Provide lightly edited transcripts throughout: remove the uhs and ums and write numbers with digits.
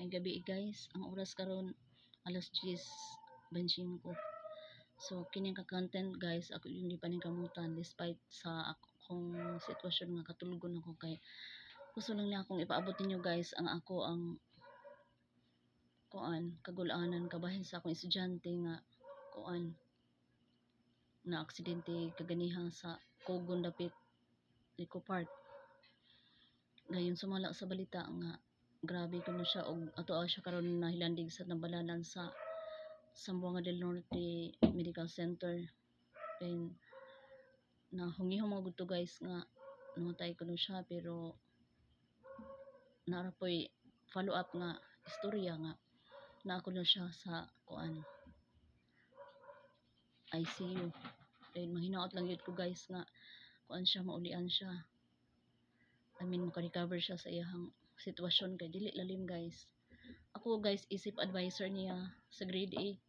maayong gabi guys. Ang oras karon alas 10:25. So kining ka content guys, ako yung di paningkamutan despite sa akong sitwasyon nga katulgon ako kay gusto lang niya akong ipaabot ninyo guys ang kuan kagul-anan kabahin sa akong estudyante nga kuan na aksidente kaganiha sa Cogon dapit Eco Park. Gayon sumala sa balita nga grabe kuno siya og ato siya karon nahilandig sa nambalanan sa Zamboanga del Norte Medical Center. Then nahungihong mga gudto guys nga namatay kuno siya, pero narapoy follow up nga istorya nga naa kuno siya sa kuan ICU. Then mahinaot lang yun ko guys nga kuan siya, maulian siya. Maka-recover siya sa iyang sitwasyon kay dili lalim guys. Ako guys, isip advisor niya sa grade 8.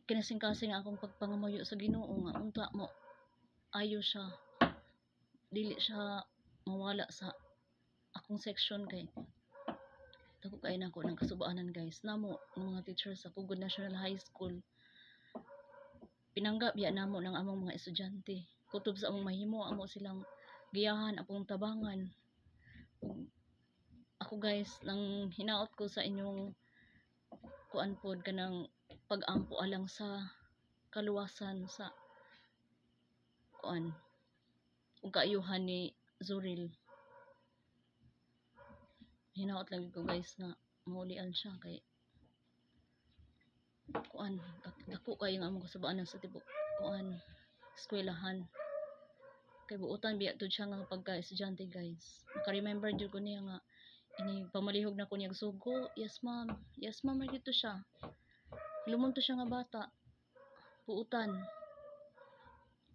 Kinasing-kasing akong pagpangamuyo sa Ginoo nga unta mo ayo siya. Dili siya mawala sa akong section kay dako kay nako ng kasubaanan guys. Namo ng mga teachers sa Cogon National High School. Pinanggap ya namo ng among mga estudyante. Kutob sa among mahimo, amo silang giyahan, apong tabangan. Ako guys, nang hinaot ko sa inyong kuan pod kanang pag-ampo alang sa kaluwasan sa kuan ug kaayuhan ni Zuril. Hinaot lang ko guys nga maulian siya kay kuan dako kayo nga among kasubaanan sa tibok kuan eskwelahan. Kay buotan biya tud siya nga pagka-estudyante guys. Naka-remember jud ko niya nga ini pamalihog na ko niya sugo. Yes ma'am ay dito siya. Lumon to siya nga bata. Buotan.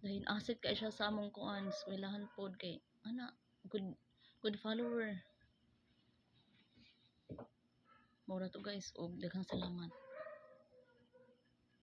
Dahil asset kay siya sa among kuan eskwelahan pod kay ana good follower. Mura to guys og daghang salamat.